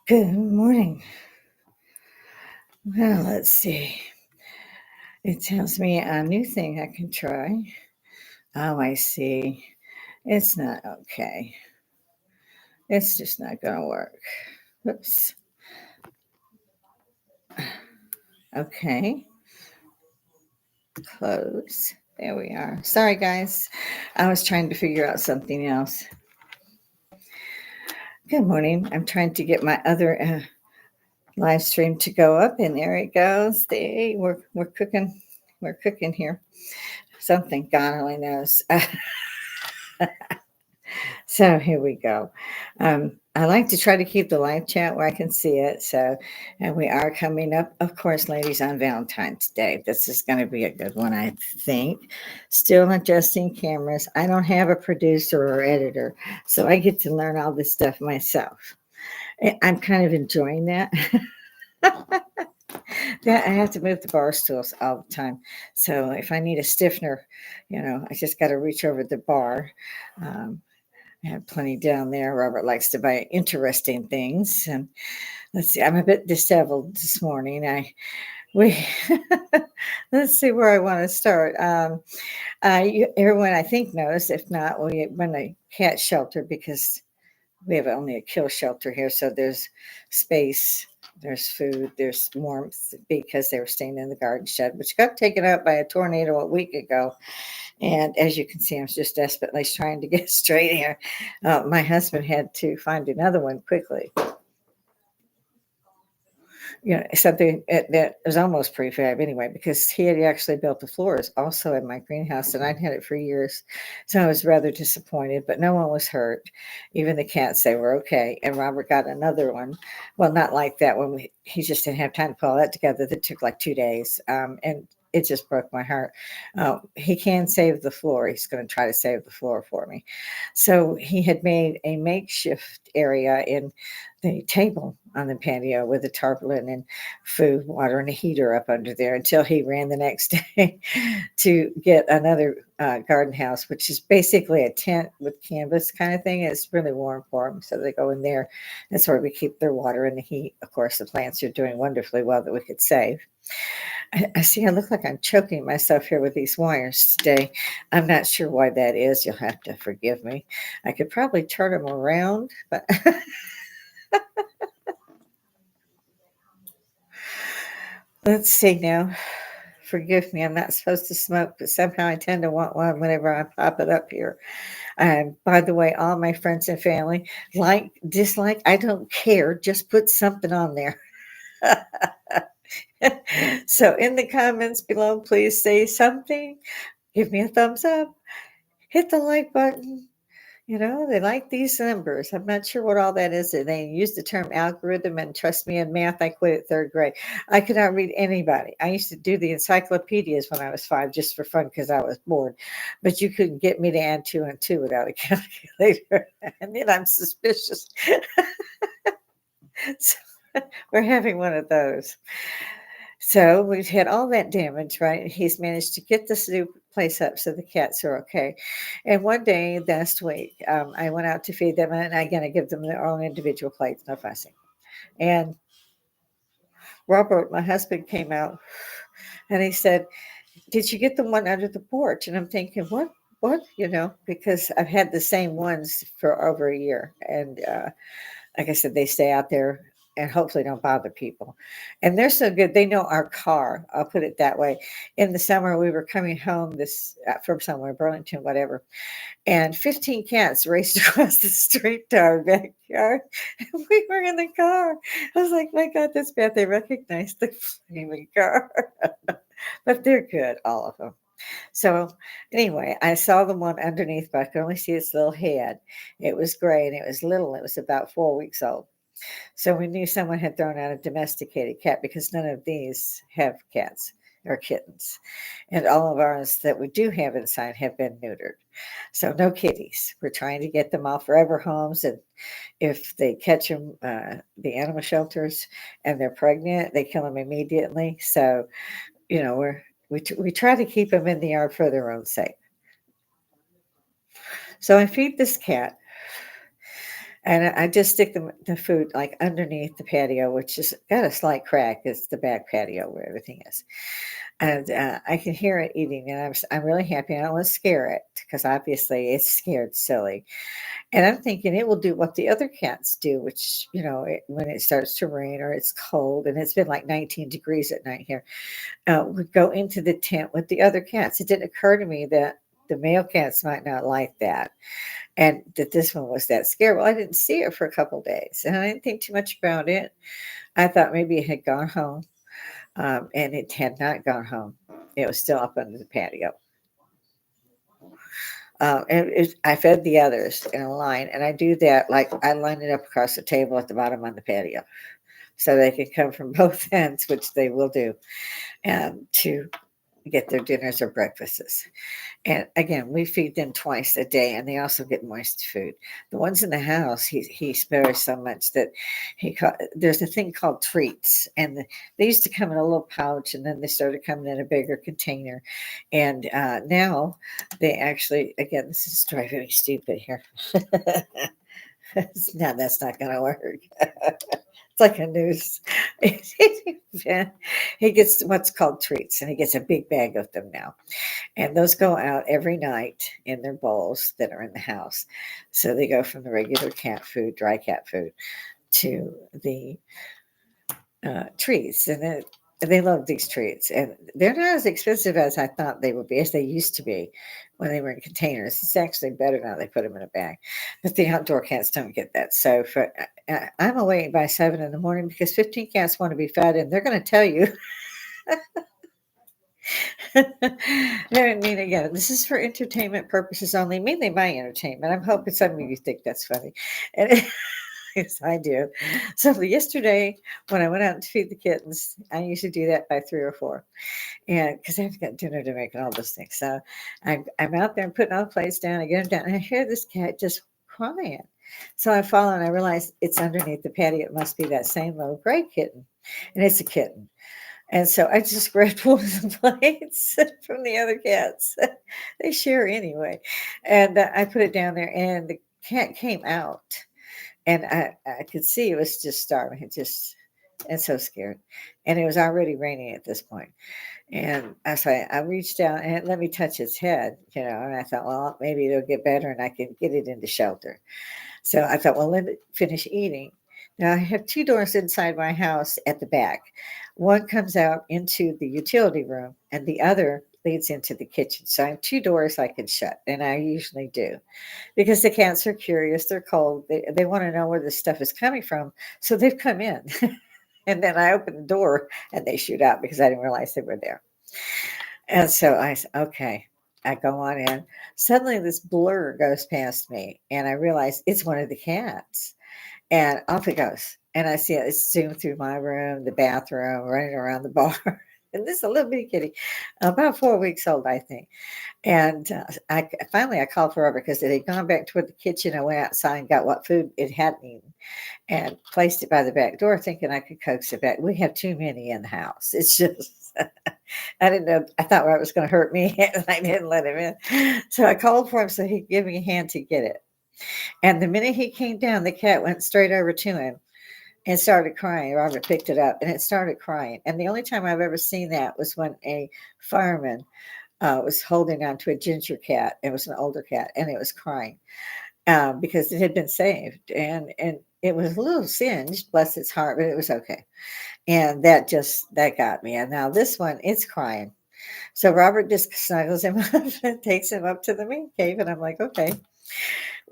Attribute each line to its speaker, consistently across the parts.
Speaker 1: Good morning. Well, let's see. It tells me a new thing I can try. Oh, I see. It's not okay. It's just not going to work. Whoops. Okay. Close. There we are. Sorry, guys. I was trying to figure out something else. Good morning. I'm trying to get my other live stream to go up, and there it goes. We're cooking. We're cooking here. Something God only knows. So here we go. I like to try to keep the live chat where I can see it. So, and we are coming up, of course, ladies, on Valentine's Day. This is going to be a good one, I think. Still adjusting cameras. I don't have a producer or editor, so I get to learn all this stuff myself. I'm kind of enjoying that. Yeah, I have to move the bar stools all the time. So if I need a stiffener, I just got to reach over the bar. Um, I have plenty down there. Robert likes to buy interesting things. And let's see, I'm a bit disheveled this morning. We let's see where I want to start. Everyone I think knows. If not, we run a cat shelter because we have only a kill shelter here. So there's space, there's food, there's warmth because they were staying in the garden shed, which got taken out by a tornado a week ago. And as you can see, I'm just desperately trying to get straight here. My husband had to find another one quickly. Something that was almost prefab anyway, because he had actually built the floors also in my greenhouse, and I'd had it for years. So I was rather disappointed, but no one was hurt. Even the cats, they were okay. And Robert got another one. Well, not like that one. He just didn't have time to pull that together. That took like 2 days. And it just broke my heart. He can save the floor. He's going to try to save the floor for me. So he had made a makeshift area in the table on the patio with a tarpaulin and food, water, and a heater up under there until he ran the next day to get another garden house, which is basically a tent with canvas kind of thing. It's really warm for them. So they go in there. That's where we keep their water and the heat. Of course, the plants are doing wonderfully well that we could save. I see I look like I'm choking myself here with these wires today. I'm not sure why that is. You'll have to forgive me. I could probably turn them around, but let's see now. Forgive me, I'm not supposed to smoke, but somehow I tend to want one whenever I pop it up here. By the way, all my friends and family, like, dislike, I don't care. Just put something on there. So in the comments below, please say something. Give me a thumbs up. Hit the like button. They like these numbers. I'm not sure what all that is. They use the term algorithm, and trust me, in math, I quit at third grade. I could not read anybody. I used to do the encyclopedias when I was 5 just for fun because I was bored. But you couldn't get me to add 2 and 2 without a calculator. And then I'm suspicious. So we're having one of those. So we've had all that damage, right? He's managed to get this new place up so the cats are okay. And one day last week, I went out to feed them, and I'm going to give them their own individual plates, no fussing. And Robert, my husband, came out and he said, "Did you get the one under the porch?" And I'm thinking, what? What? Because I've had the same ones for over a year. And like I said, they stay out there and hopefully don't bother people. And they're so good. They know our car. I'll put it that way. In the summer, we were coming home from somewhere, Burlington, whatever, and 15 cats raced across the street to our backyard. And we were in the car. I was like, my God, that's bad. They recognized the flaming car. But they're good, all of them. So anyway, I saw the one underneath, but I could only see its little head. It was gray and it was little. It was about 4 weeks old. So we knew someone had thrown out a domesticated cat because none of these have cats or kittens. And all of ours that we do have inside have been neutered. So no kitties. We're trying to get them all forever homes. And if they catch them, the animal shelters, and they're pregnant, they kill them immediately. So, we try to keep them in the yard for their own sake. So I feed this cat. And I just stick the food like underneath the patio, which is got a slight crack. It's the back patio where everything is, and I can hear it eating, and I'm really happy. I don't want to scare it because obviously it's scared silly, and I'm thinking it will do what the other cats do, which when it starts to rain or it's cold, and it's been like 19 degrees at night here, would go into the tent with the other cats. It didn't occur to me that the male cats might not like that and that this one was that scared. Well, I didn't see it for a couple days, and I didn't think too much about it. I thought maybe it had gone home, and it had not gone home. It was still up under the patio. I fed the others in a line, and I do that like I line it up across the table at the bottom on the patio, so they can come from both ends, which they will do, to get their dinners or breakfasts. And again, we feed them twice a day, and they also get moist food. The ones in the house, he spares so much that there's a thing called treats, and they used to come in a little pouch, and then they started coming in a bigger container, and now they actually, again, this is driving me stupid here. No, that's not going to work. It's like a noose. Yeah. He gets what's called treats, and he gets a big bag of them now. And those go out every night in their bowls that are in the house. So they go from the regular cat food, dry cat food, to the treats. And they love these treats. And they're not as expensive as I thought they would be, as they used to be when they were in containers. It's actually better now they put them in a bag. But the outdoor cats don't get that. So I'm awake by 7 in the morning because 15 cats want to be fed, and they're going to tell you. I mean, again, this is for entertainment purposes only, mainly my entertainment. I'm hoping some of you think that's funny. And yes, I do. So yesterday, when I went out to feed the kittens, I usually do that by 3 or 4, and because I've got dinner to make and all those things. So I'm out there and putting all the plates down. I get them down, and I hear this cat just crying. So I follow, and I realize it's underneath the patio. It must be that same little gray kitten, and it's a kitten. And so I just grabbed one of the plates from the other cats. They share anyway. And I put it down there, and the cat came out. And I could see it was just starving. And so scared. And it was already raining at this point. And I reached out and it let me touch its head, and I thought, well, maybe it'll get better and I can get it into shelter. So I thought, well, let it finish eating. Now I have 2 doors inside my house at the back. One comes out into the utility room, and the other leads into the kitchen. So I have 2 doors I can shut, and I usually do because the cats are curious. They're cold. They want to know where this stuff is coming from. So they've come in. And then I open the door and they shoot out because I didn't realize they were there. And so I said, okay, I go on in. Suddenly this blur goes past me, and I realize it's one of the cats. And off it goes. And I see it zoom through my room, the bathroom, running around the bar. And this is a little bitty kitty, about 4 weeks old, I think. And I called for Robert because it had gone back toward the kitchen. I went outside and got what food it hadn't eaten and placed it by the back door, thinking I could coax it back. We have too many in the house. It's just, I didn't know. I thought Robert was going to hurt me, and I didn't let him in. So I called for him so he could give me a hand to get it. And the minute he came down, the cat went straight over to him and started crying. Robert picked it up and it started crying. And the only time I've ever seen that was when a fireman was holding on to a ginger cat. It was an older cat, and it was crying because it had been saved. And it was a little singed, bless its heart, but it was okay. And that got me. And now this one, it's crying. So Robert just snuggles him up and takes him up to the man cave. And I'm like, okay.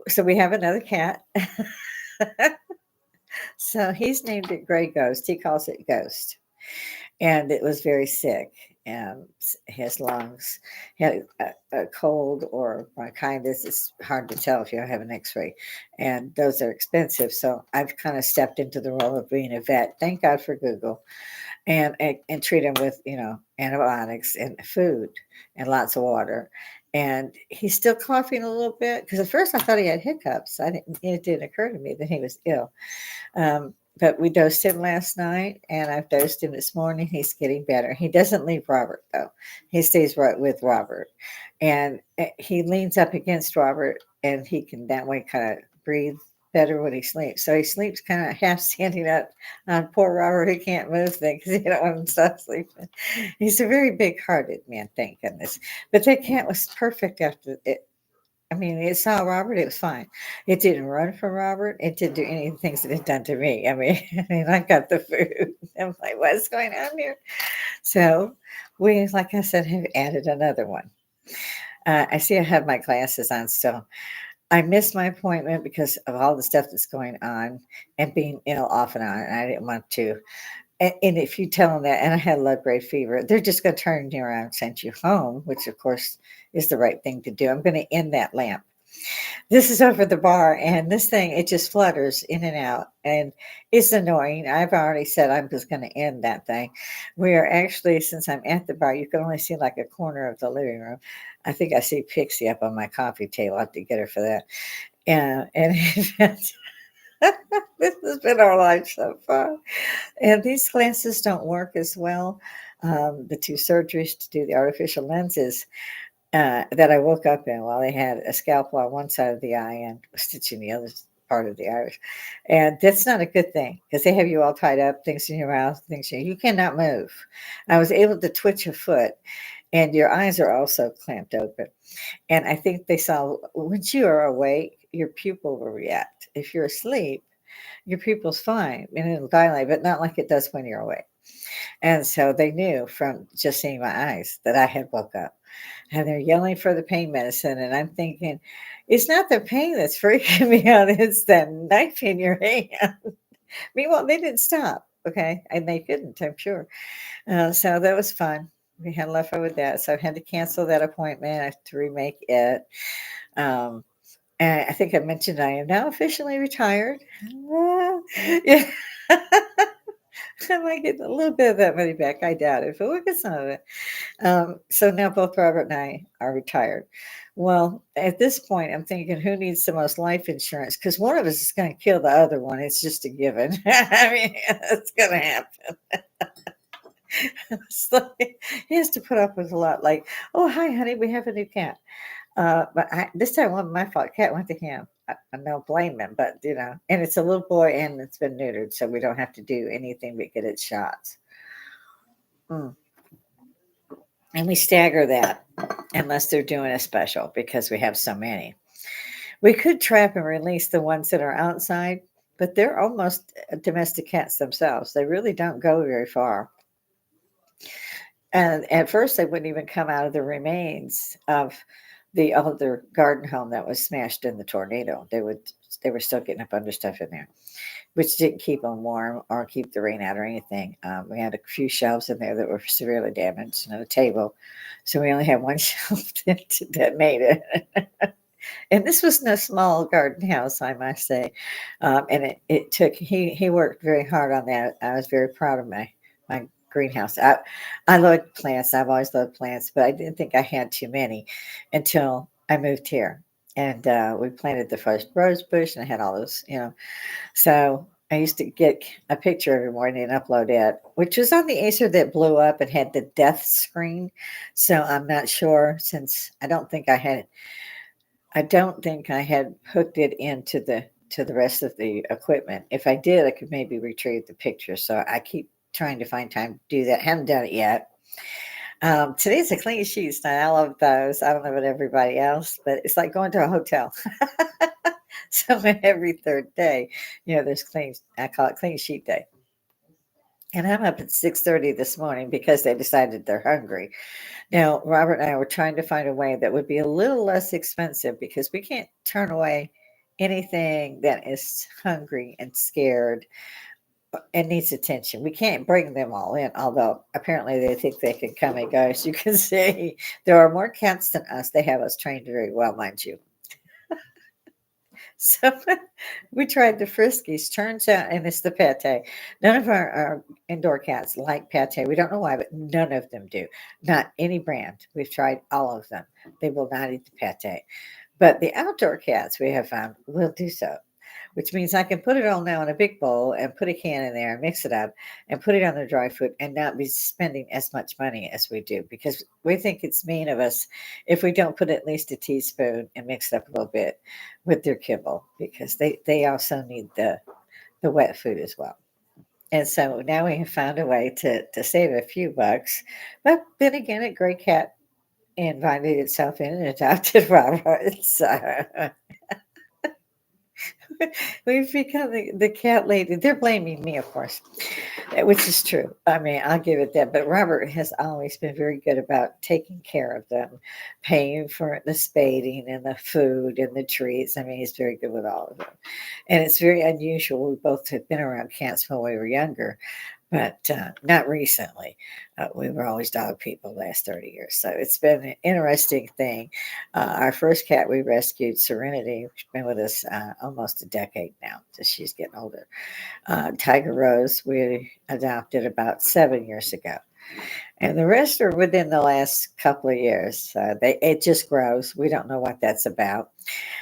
Speaker 1: So we have another cat. So he's named it Gray Ghost. He calls it Ghost. And it was very sick. And his lungs had a cold or bronchitis. It's hard to tell if you don't have an x-ray. And those are expensive. So I've kind of stepped into the role of being a vet. Thank God for Google. And treat him with, antibiotics and food and lots of water. And he's still coughing a little bit because at first I thought he had hiccups. It didn't occur to me that he was ill. But we dosed him last night, and I've dosed him this morning. He's getting better. He doesn't leave Robert, though. He stays right with Robert. And he leans up against Robert, and he can that way kind of breathe better when he sleeps. So he sleeps kind of half standing up on poor Robert who can't move things because you don't want him to stop sleeping. He's a very big hearted man, thank goodness. But that cat was perfect after it. I mean, it saw Robert, it was fine. It didn't run from Robert. It didn't do any of the things that it done to me. I mean, I mean, I got the food. I'm like, what's going on here? So we, like I said, have added another one. I see I have my glasses on still. I missed my appointment because of all the stuff that's going on and being ill off and on. And I didn't want to. And if you tell them that, and I had low grade fever, they're just going to turn you around and send you home, which of course is the right thing to do. I'm going to end that lamp. This is over the bar, and this thing, it just flutters in and out, and it's annoying. I've already said I'm just going to end that thing. We are actually, since I'm at the bar, you can only see like a corner of the living room. I think I see Pixie up on my coffee table. I have to get her for that. And this has been our life so far. And these glasses don't work as well. The two surgeries to do the artificial lenses that I woke up in while they had a scalpel on one side of the eye and a stitch in the other part of the iris. And that's not a good thing because they have you all tied up, things in your mouth, you cannot move. I was able to twitch a foot, and your eyes are also clamped open. And I think they saw once you are awake, your pupil will react. If you're asleep, your pupil's fine and it'll dilate, but not like it does when you're awake. And so they knew from just seeing my eyes that I had woke up. And they're yelling for the pain medicine. And I'm thinking, it's not the pain that's freaking me out, it's that knife in your hand. Meanwhile, they didn't stop. Okay. And they couldn't, I'm sure. So that was fun. We had left over with that. So I had to cancel that appointment. I have to remake it. Um, and I think I mentioned I am now officially retired. Yeah. I might get a little bit of that money back. I doubt it, but we'll get some of it. So now both Robert and I are retired. Well, at this point, I'm thinking, who needs the most life insurance? Because one of us is going to kill the other one. It's just a given. I mean, it's going to happen. So he has to put up with a lot. Like, oh, hi, honey, we have a new cat. This time wasn't my fault. Cat went to him. I don't blame him, but and it's a little boy and it's been neutered, so we don't have to do anything but get its shots. Mm. And we stagger that unless they're doing a special because we have so many. We could trap and release the ones that are outside, but they're almost domestic cats themselves. They really don't go very far. And at first, they wouldn't even come out of the remains of the other garden home that was smashed in the tornado. They were still getting up under stuff in there, which didn't keep them warm or keep the rain out or anything. We had a few shelves in there that were severely damaged and a table, so we only had one shelf that made it. And this was no small garden house, I must say. And it took he worked very hard on that. I was very proud of my greenhouse. I love plants. I've always loved plants, but I didn't think I had too many until I moved here. And we planted the first rose bush, and I had all those. So I used to get a picture every morning and upload it, which was on the Acer that blew up and had the death screen. So I'm not sure, since I don't think I had hooked it into the rest of the equipment. If I did, I could maybe retrieve the picture. So I keep trying to find time to do that. Haven't done it yet. Today's a clean sheet night. I love those. I don't know about everybody else, but it's like going to a hotel. So every third day, there's clean. I call it clean sheet day. And I'm up at 6:30 this morning because they decided they're hungry. Now, Robert and I were trying to find a way that would be a little less expensive because we can't turn away anything that is hungry and scared and needs attention. We can't bring them all in, although apparently they think they can come and go. As you can see, there are more cats than us. They have us trained very well, mind you. So we tried the Friskies. Turns out, and it's the pate. None of our indoor cats like pate. We don't know why, but none of them do. Not any brand. We've tried all of them. They will not eat the pate. But the outdoor cats we have found will do so. which means I can put it all now in a big bowl and put a can in there and mix it up and put it on the dry food and not be spending as much money as we do because we think it's mean of us if we don't put at least a teaspoon and mix it up a little bit with their kibble because they also need the wet food as well. And so now we have found a way to save a few bucks. But then again, a gray cat invited itself in and adopted Robert. So we've become the cat lady. They're blaming me, of course, which is true. I mean, I'll give it that. But Robert has always been very good about taking care of them, paying for the spading and the food and the treats. I mean, he's very good with all of them. And it's very unusual. We both have been around cats when we were younger, but not recently. We were always dog people the last 30 years. So it's been an interesting thing. Our first cat we rescued, Serenity, she's been with us almost a decade now, so she's getting older. Tiger Rose, we adopted about 7 years ago. And the rest are within the last couple of years. It just grows. We don't know what that's about.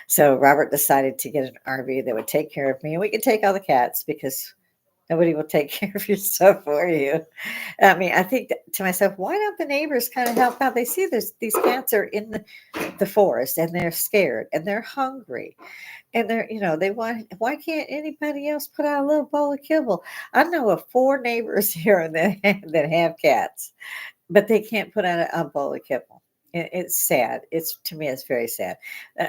Speaker 1: So Robert decided to get an RV that would take care of me, and we could take all the cats because nobody will take care of your stuff for you. I mean, I think to myself, why don't the neighbors kind of help out? They see these cats are in the forest and they're scared and they're hungry and they want, why can't anybody else put out a little bowl of kibble? I know of 4 neighbors here that have cats, but they can't put out a bowl of kibble. It's sad. It's to me, it's very sad.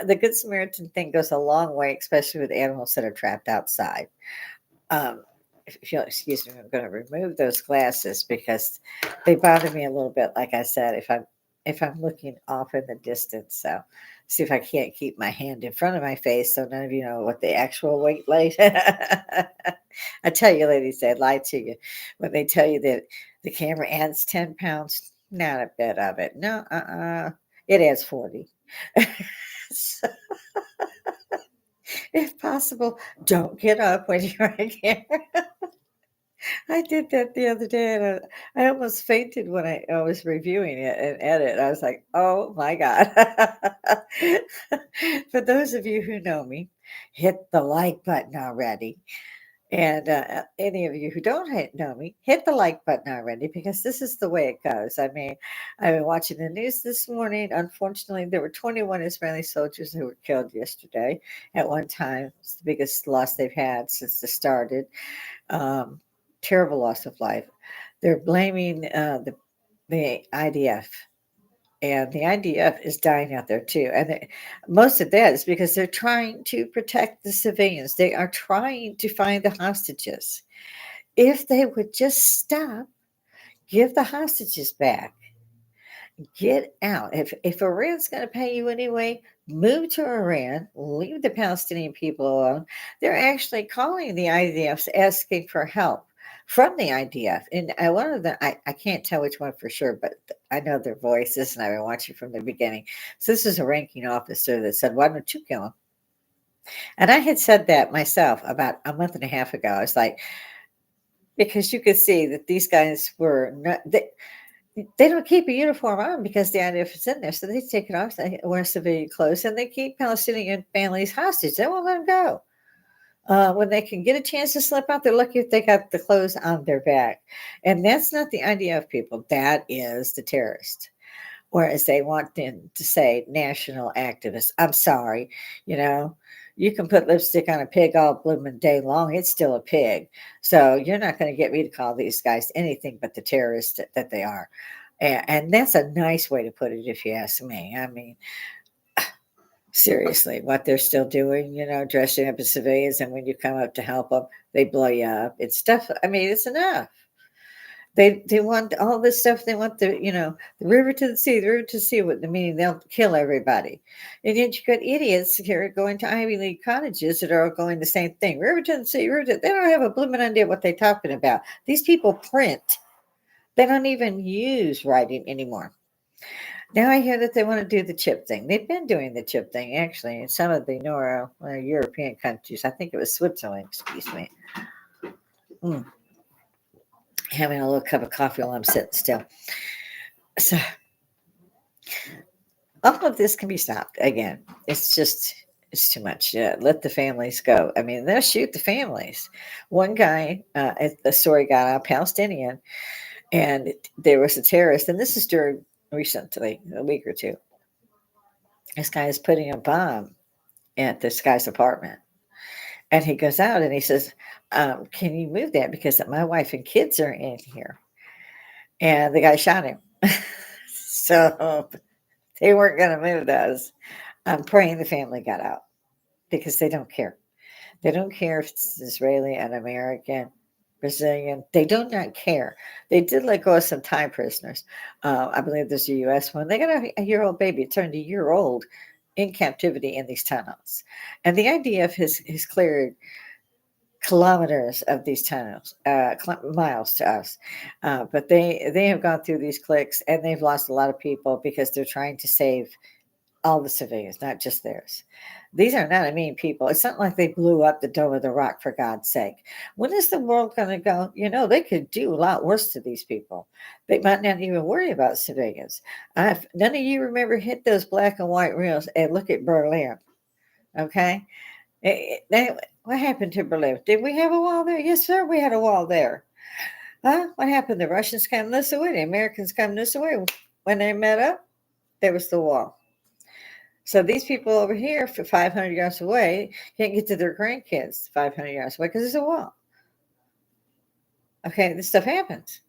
Speaker 1: The Good Samaritan thing goes a long way, especially with animals that are trapped outside. Um, if you'll excuse me, I'm going to remove those glasses because they bother me a little bit. Like I said, if I'm looking off in the distance, so see if I can't keep my hand in front of my face, so none of you know what the actual weight like. I tell you, ladies, they lie to you when they tell you that the camera adds 10 pounds. Not a bit of it. No, it adds 40. So, if possible, don't get up when you're on camera. I did that the other day, and I almost fainted when I was reviewing it and edit. I was like, "Oh my god!" For those of you who know me, hit the like button already. And any of you who don't know me, hit the like button already because this is the way it goes. I mean, I've been watching the news this morning. Unfortunately, there were 21 Israeli soldiers who were killed yesterday at one time. It's the biggest loss they've had since it started. Um, Terrible loss of life. They're blaming the IDF, and the IDF is dying out there too. And most of that is because they're trying to protect the civilians. They are trying to find the hostages. If they would just stop, give the hostages back, get out. If Iran's going to pay you anyway, move to Iran, leave the Palestinian people alone. They're actually calling the IDF asking for help from the IDF. And one of them, I can't tell which one for sure, but I know their voices and I've been watching from the beginning. So this is a ranking officer that said, why don't you kill him? And I had said that myself about a month and a half ago. I was like, because you could see that these guys were not, they don't keep a uniform on because the IDF is in there. So they take it off, they wear civilian clothes, and they keep Palestinian families hostage. They won't let them go. When they can get a chance to slip out, they're lucky if they got the clothes on their back. And that's not the IDF people. That is the terrorists. Whereas they want them to say national activists. I'm sorry, you know, you can put lipstick on a pig all blooming day long. It's still a pig. So you're not going to get me to call these guys anything but the terrorists that they are. And that's a nice way to put it, if you ask me. I mean, seriously, what they're still doing, dressing up as civilians, and when you come up to help them, they blow you up. It's stuff. I mean, it's enough. They want all this stuff. They want the river to the sea, the river to the sea. What meaning they'll kill everybody, and yet you got idiots here going to Ivy League colleges that are all going the same thing. River to the sea, river to. They don't have a blooming idea what they're talking about. These people print. They don't even use writing anymore. Now I hear that they want to do the chip thing. They've been doing the chip thing actually in some of the European countries. I think it was Switzerland. Excuse me. Mm, having a little cup of coffee while I'm sitting still. So all of this can be stopped again. It's just It's too much. Yeah, let the families go. I mean, they'll shoot the families. One guy, the story got out, Palestinian, and there was a terrorist, and this is during recently, a week or two. This guy is putting a bomb at this guy's apartment. And he goes out and he says, can you move that? Because my wife and kids are in here. And the guy shot him. So they weren't going to move those. I'm praying the family got out because they don't care. They don't care if it's Israeli, an American, Brazilian. They do not care. They did let go of some Thai prisoners. I believe there's a U.S. one. They got a year-old baby. It turned a year old in captivity in these tunnels. And the idea of his cleared kilometers of these tunnels, miles to us. But they have gone through these clicks and they've lost a lot of people because they're trying to save all the civilians, not just theirs. These are not a mean people. It's not like they blew up the Dome of the Rock, for God's sake. When is the world going to go? You know, they could do a lot worse to these people. They might not even worry about civilians. None of you remember hit those black and white reels and look at Berlin, okay? What happened to Berlin? Did we have a wall there? Yes, sir, we had a wall there. Huh? What happened? The Russians came this way, the Americans come this way. When they met up, there was the wall. So these people over here, for 500 yards away, can't get to their grandkids 500 yards away because there's a wall. Okay, this stuff happens.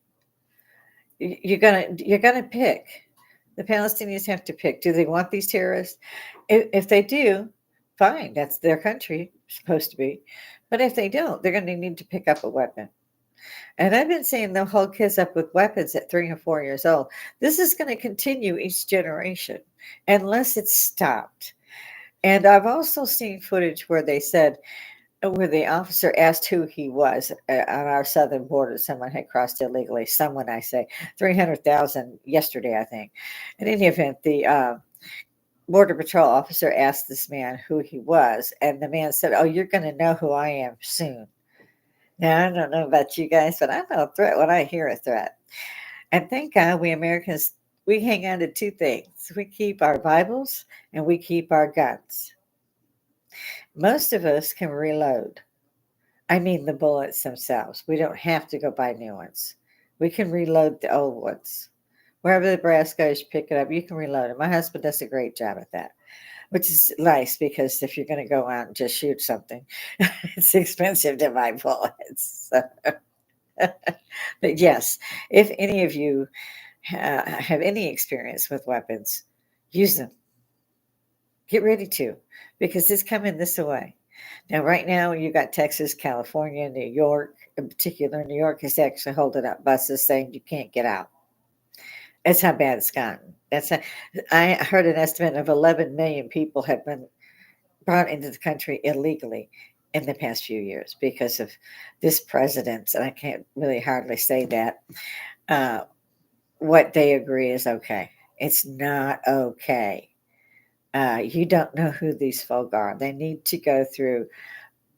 Speaker 1: You're gonna pick. The Palestinians have to pick. Do they want these terrorists? If they do, fine. That's their country, supposed to be. But if they don't, they're going to need to pick up a weapon. And I've been seeing they'll hold kids up with weapons at 3 or 4 years old. This is going to continue each generation unless it's stopped. And I've also seen footage where they said, where the officer asked who he was on our southern border. Someone had crossed illegally. Someone, I say, 300,000 yesterday, I think. In any event, the Border Patrol officer asked this man who he was, and the man said, "Oh, you're going to know who I am soon." Now, I don't know about you guys, but I know a threat when I hear a threat. And thank God we Americans, we hang on to two things. We keep our Bibles and we keep our guns. Most of us can reload. I mean the bullets themselves. We don't have to go buy new ones. We can reload the old ones. Wherever the brass goes, you pick it up. You can reload it. My husband does a great job at that, which is nice because if you're going to go out and just shoot something, it's expensive to buy bullets. So, but yes, if any of you have any experience with weapons, use them. Get ready to, because it's coming this way. Now, right now, you got Texas, California, New York. In particular, New York is actually holding up buses saying you can't get out. That's how bad it's gotten. I heard an estimate of 11 million people have been brought into the country illegally in the past few years because of this president. And I can't really hardly say that. What they agree is okay. It's not okay. You don't know who these folk are. They need to go through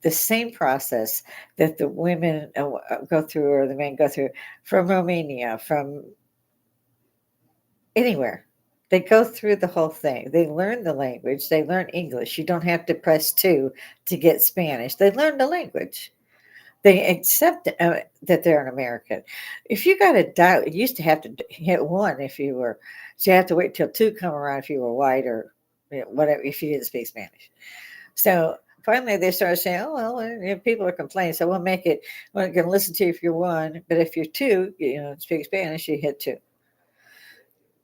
Speaker 1: the same process that the women go through or the men go through from Romania, from anywhere. They go through the whole thing. They learn the language. They learn English. You don't have to press 2 to get Spanish. They learn the language. They accept that they're an American. If you got a dial, you used to have to hit 1 if you were, so you have to wait till 2 come around if you were white or whatever, if you didn't speak Spanish. So finally they started saying, oh, well, people are complaining, so we'll make it, we're going to listen to you if you're 1, but if you're 2, speak Spanish, you hit 2.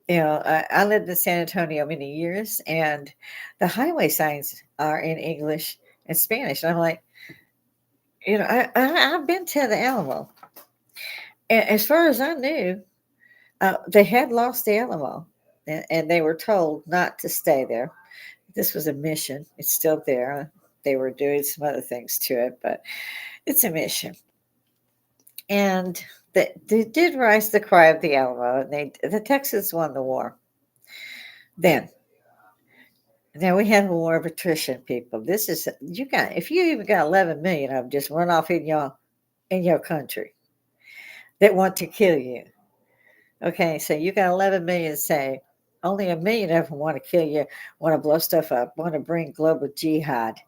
Speaker 1: I lived in San Antonio many years, and the highway signs are in English and Spanish. And I'm like, I've been to the Alamo. And as far as I knew, they had lost the Alamo, and they were told not to stay there. This was a mission. It's still there. They were doing some other things to it, but it's a mission. And they did rise the cry of the Alamo, and the Texans won the war. Then, now we have a war of attrition, people. This is if you even got 11 million of them just run off in your country that want to kill you. Okay, so you got 11 million say, Only a million of them want to kill you, want to blow stuff up, want to bring global jihad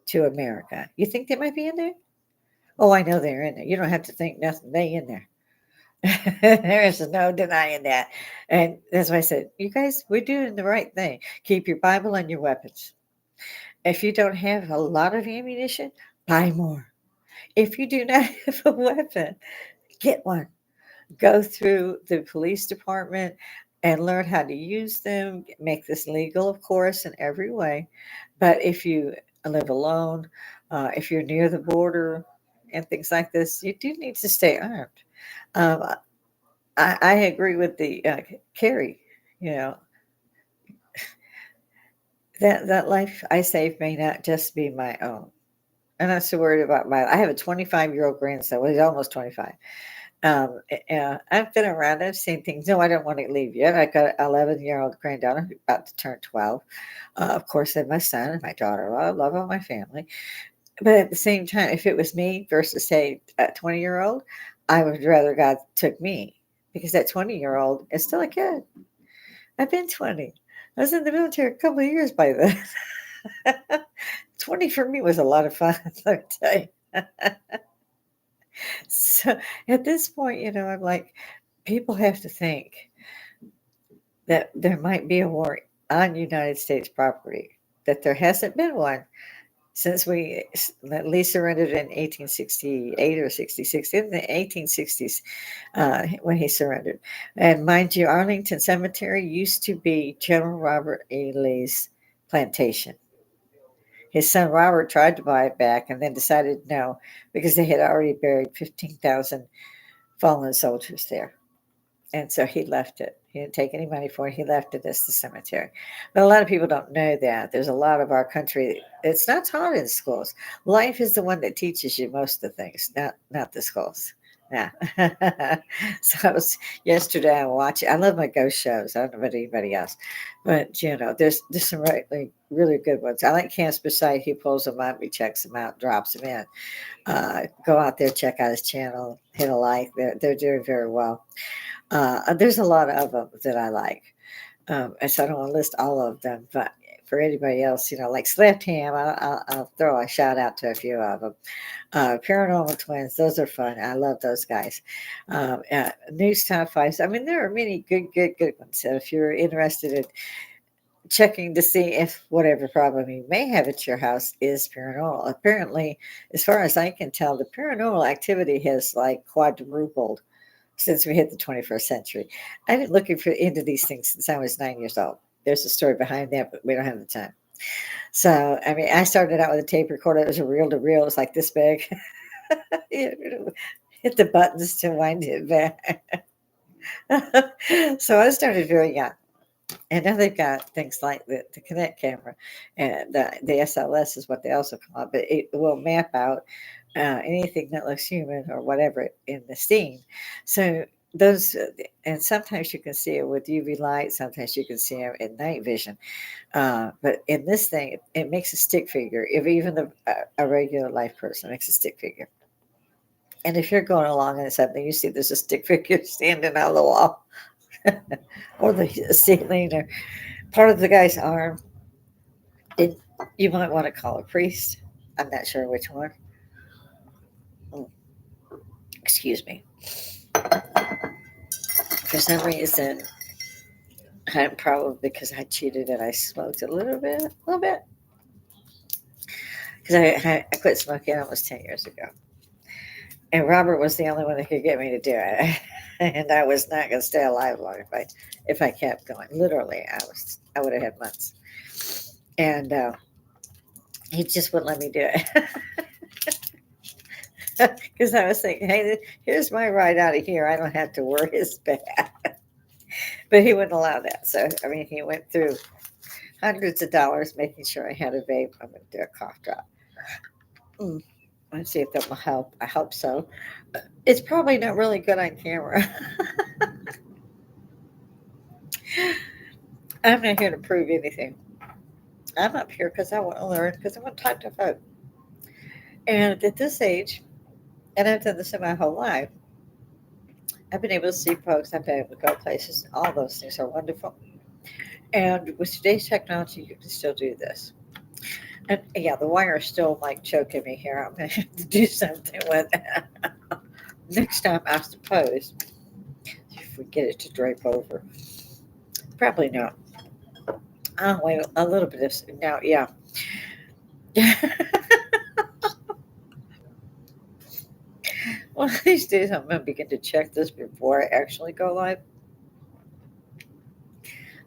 Speaker 1: to America. You think they might be in there? Oh, I know they're in there. You don't have to think nothing. They in there. There is no denying that. And that's why I said, you guys, we're doing the right thing. Keep your Bible and your weapons. If you don't have a lot of ammunition, buy more. If you do not have a weapon, get one. Go through the police department and learn how to use them. Make this legal, of course, in every way. But if you live alone, if you're near the border and things like this, you do need to stay armed. Um, I agree with the Carrie. You know that life I saved may not just be my own. I'm not so worried about my. I have a 25-year-old grandson. Well, he's almost 25. I've been around. I've seen things. No, I don't want to leave yet. I got an 11-year-old granddaughter about to turn 12. Of course, then my son and my daughter. I love all my family. But at the same time, if it was me versus say a 20-year-old, I would rather God took me because that 20-year-old is still a kid. I've been 20. I was in the military a couple of years by then. 20 for me was a lot of fun, let me tell you. So at this point, I'm like, people have to think that there might be a war on United States property, that there hasn't been one since we at least surrendered in 1868 or 66, in the 1860s when he surrendered. And mind you, Arlington Cemetery used to be General Robert E. Lee's plantation. His son Robert tried to buy it back and then decided no, because they had already buried 15,000 fallen soldiers there. And so he left it. He didn't take any money for it. He left it as the cemetery. But a lot of people don't know that. There's a lot of our country, it's not taught in schools. Life is the one that teaches you most of the things, not the schools. Yeah. So yesterday I watched. I love my ghost shows. I don't know about anybody else, but there's some really good ones. I like Casper Sight. He pulls them up, he checks them out, drops them in. Go out there, check out his channel, hit a like. They're doing very well. There's a lot of them that I like. And so I don't want to list all of them, but for anybody else, like Left Ham, I'll throw a shout out to a few of them. Paranormal Twins, those are fun. I love those guys. News Top Fives. I mean, there are many good ones. So if you're interested in checking to see if whatever problem you may have at your house is paranormal, apparently, as far as I can tell, the paranormal activity has like quadrupled since we hit the 21st century. I've been looking into these things since I was 9 years old. There's a story behind that, but we don't have the time. So, I mean, I started out with a tape recorder. It was a reel to reel. It was like this big. Hit the buttons to wind it back. So I started very young. And now they've got things like the Kinect camera, and the SLS is what they also call it, but it will map out anything that looks human or whatever in the scene. So those, and sometimes you can see it with UV light, sometimes you can see it in night vision. But in this thing, it makes a stick figure. If even a regular life person makes a stick figure. And if you're going along and something, you see there's a stick figure standing on the wall or the ceiling or part of the guy's arm. It, you might want to call a priest. I'm not sure which one. Mm, excuse me. For some reason, I'm probably because I cheated and I smoked a little bit. Because I quit smoking almost 10 years ago. And Robert was the only one that could get me to do it. And I was not going to stay alive long if I kept going. Literally, I would have had months. And he just wouldn't let me do it. Because I was thinking, hey, here's my ride out of here. I don't have to worry as bad. But he wouldn't allow that. So, I mean, he went through hundreds of dollars making sure I had a vape. I'm going to do a cough drop. Let's see if that will help. I hope so. It's probably not really good on camera. I'm not here to prove anything. I'm up here because I want to learn, because I want time to vote. And at this age, and I've done this in my whole life, I've been able to see folks, I've been able to go places. All those things are wonderful. And with today's technology, you can still do this. And yeah, the wire is still like choking me here. I'm going to have to do something with it next time, I suppose, if we get it to drape over. Probably not. I'll wait a little bit of now. Yeah. One of these days, I'm going to begin to check this before I actually go live.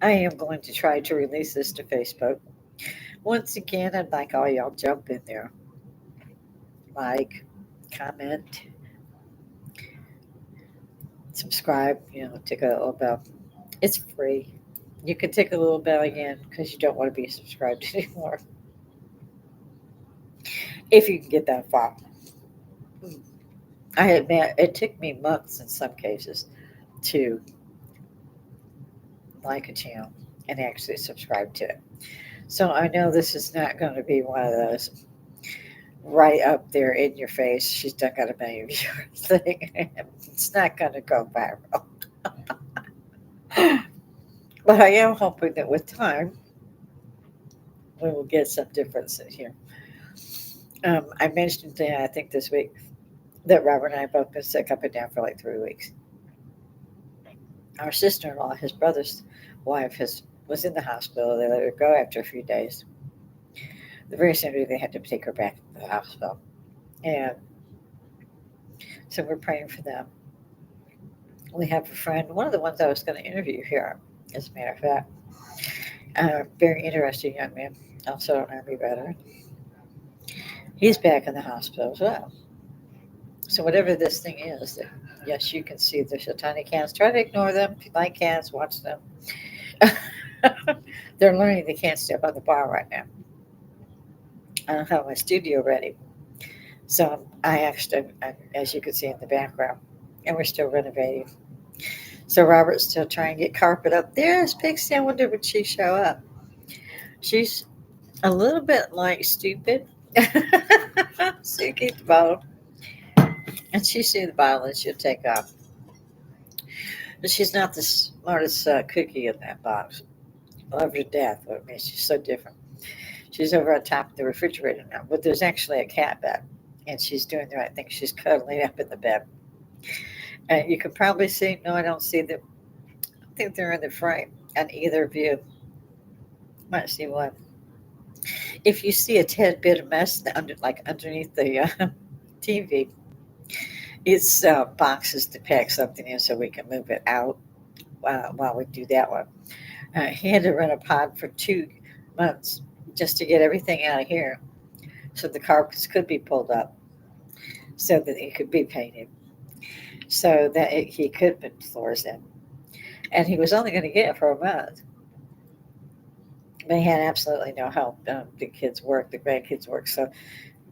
Speaker 1: I am going to try to release this to Facebook. Once again, I'd like all y'all jump in there, like, comment, subscribe. Take a little bell. It's free. You can take a little bell again because you don't want to be subscribed anymore. If you can get that far. I admit it took me months in some cases to like a channel and actually subscribe to it. So I know this is not going to be one of those right up there in your face. She's done got a million viewers thing. It's not going to go viral. But I am hoping that with time we will get some difference in here. I mentioned I think this week that Robert and I both been sick up and down for like 3 weeks. Our sister-in-law, his brother's wife, was in the hospital. They let her go after a few days. The very same day they had to take her back to the hospital, and so we're praying for them. We have a friend, one of the ones I was going to interview here, as a matter of fact, a very interesting young man, also an Army veteran. He's back in the hospital as well. So whatever this thing is, yes, you can see there's a tiny cats. Try to ignore them. If you like cats, watch them. They're learning they can't step on the bar right now. I don't have my studio ready. So I actually, as you can see in the background, and we're still renovating. So Robert's still trying to get carpet up. There's Pixie. I wonder would she show up. She's a little bit like stupid. So you keep the bottle, and she see the bottle and she'll take off. But she's not the smartest cookie in that box. Love her to death. I mean, she's so different. She's over on top of the refrigerator now, but there's actually a cat bed, and she's doing the right thing. She's cuddling up in the bed. And you can probably see, no, I don't see them. I think they're in the frame on either view. Might see one. If you see a tad bit of mess like underneath the TV, it's boxes to pack something in so we can move it out while we do that one. He had to rent a pod for 2 months just to get everything out of here so the carpets could be pulled up so that it could be painted so that he could put floors in. And he was only going to get it for a month. But he had absolutely no help. The kids work, the grandkids work, so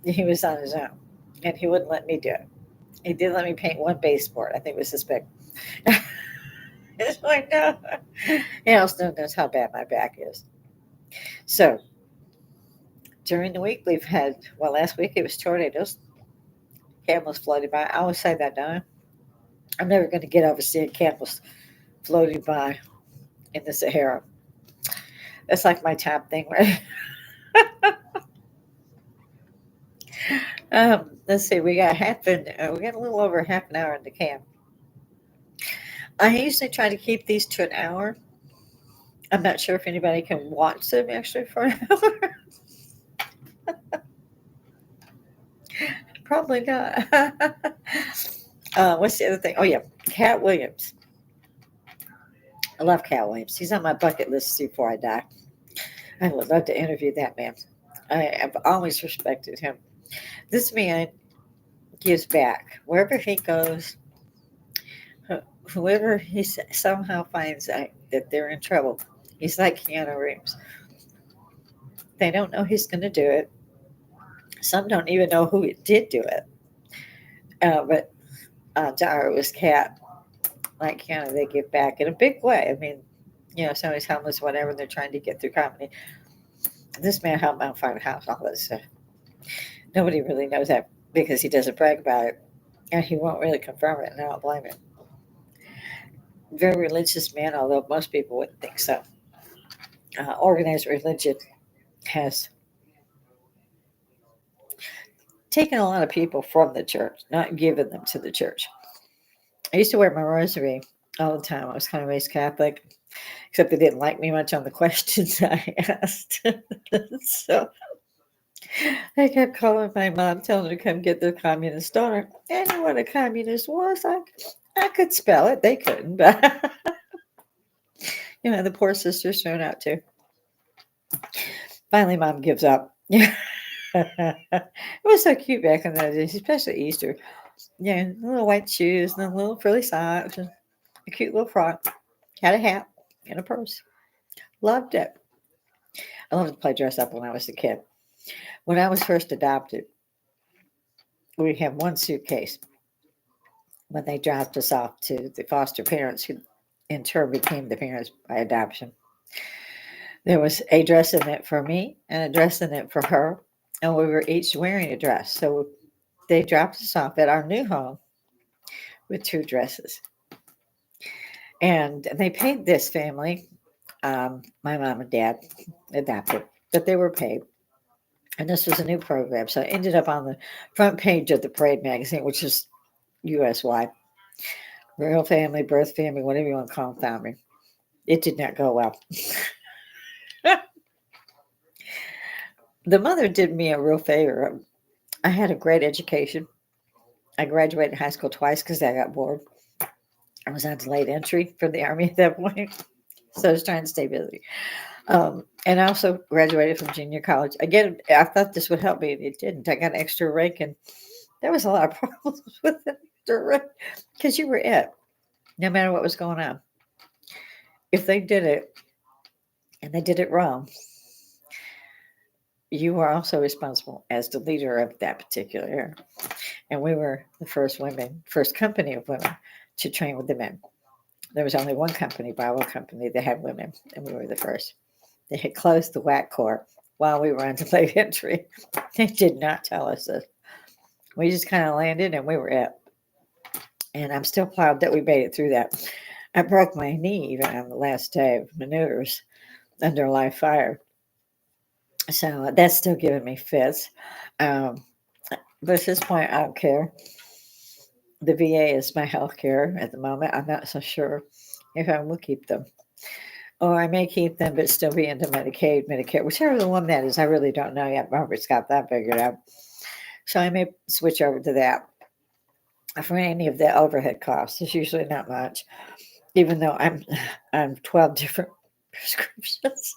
Speaker 1: he was on his own. And he wouldn't let me do it. He did let me paint one baseboard. I think it was his big. It's like, no. He also knows how bad my back is. So during the week, we've had, well, last week it was tornadoes. Camels floating by. I always say that, don't I? I'm never going to get over seeing camels floating by in the Sahara. That's like my top thing, right? Let's see. We got a little over half an hour in the camp. I usually try to keep these to an hour. I'm not sure if anybody can watch them actually for an hour. Probably not. What's the other thing? Oh yeah, Cat Williams. I love Cat Williams. He's on my bucket list before I die. I would love to interview that man. I've always respected him. This man gives back wherever he goes. Whoever somehow finds out that they're in trouble, he's like Keanu Reeves. They don't know he's going to do it. Some don't even know who did do it. But Dara was Cat. Like Keanu, they give back in a big way. I mean, somebody's homeless, whatever, and they're trying to get through comedy. This man helped out find a house, all that stuff. Nobody really knows that because he doesn't brag about it, and he won't really confirm it, and I don't blame him. Very religious man, although most people wouldn't think so. organized religion has taken a lot of people from the church, not given them to the church. I used to wear my rosary all the time. I was kind of raised Catholic, except they didn't like me much on the questions I asked. So I kept calling my mom, telling her to come get the communist daughter. I knew what a communist was. I could spell it. They couldn't, but the poor sister's thrown out too. Finally, mom gives up. Yeah. It was so cute back in those days, especially Easter. Yeah, the little white shoes and the little frilly socks and a cute little frock. Had a hat and a purse. Loved it. I loved to play dress up when I was a kid. When I was first adopted, we had one suitcase when they dropped us off to the foster parents who in turn became the parents by adoption. There was a dress in it for me and a dress in it for her, and we were each wearing a dress. So they dropped us off at our new home with two dresses. And they paid this family, my mom and dad adopted, but they were paid. And this was a new program. So it ended up on the front page of the Parade magazine, which is US wide. Real family, birth family, whatever you want to call them, family. It did not go well. The mother did me a real favor. I had a great education. I graduated high school twice because I got bored. I was on delayed entry for the Army at that point. So I was trying to stay busy. And I also graduated from junior college. Again, I thought this would help me, and it didn't. I got an extra rank, and there was a lot of problems with the extra rank because you were it, no matter what was going on. If they did it and they did it wrong, you were also responsible as the leader of that particular area. And we were the first company of women to train with the men. There was only one company, Bible company, that had women, and we were the first. They had closed the WAC Corps while we were on delayed entry. They did not tell us this. We just kind of landed and we were it. And I'm still proud that we made it through that. I broke my knee even on the last day of maneuvers under live fire. So that's still giving me fits. But at this point, I don't care. The VA is my health care at the moment. I'm not so sure if I will keep them. Or I may keep them but still be into Medicaid, Medicare, whichever the one that is. I really don't know yet. Robert's got that figured out. So I may switch over to that for any of the overhead costs. It's usually not much, even though I'm 12 different prescriptions.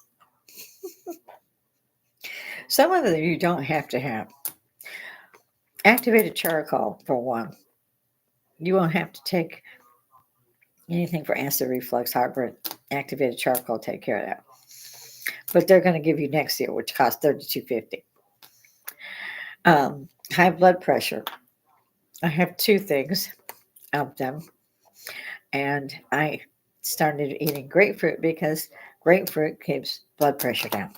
Speaker 1: Some of them you don't have to have. Activated charcoal, for one. You won't have to take anything for acid reflux, heartburn. Activated charcoal take care of that. But they're going to give you Nexium, which costs $32.50. High blood pressure. I have two things of them, and I started eating grapefruit because grapefruit keeps blood pressure down.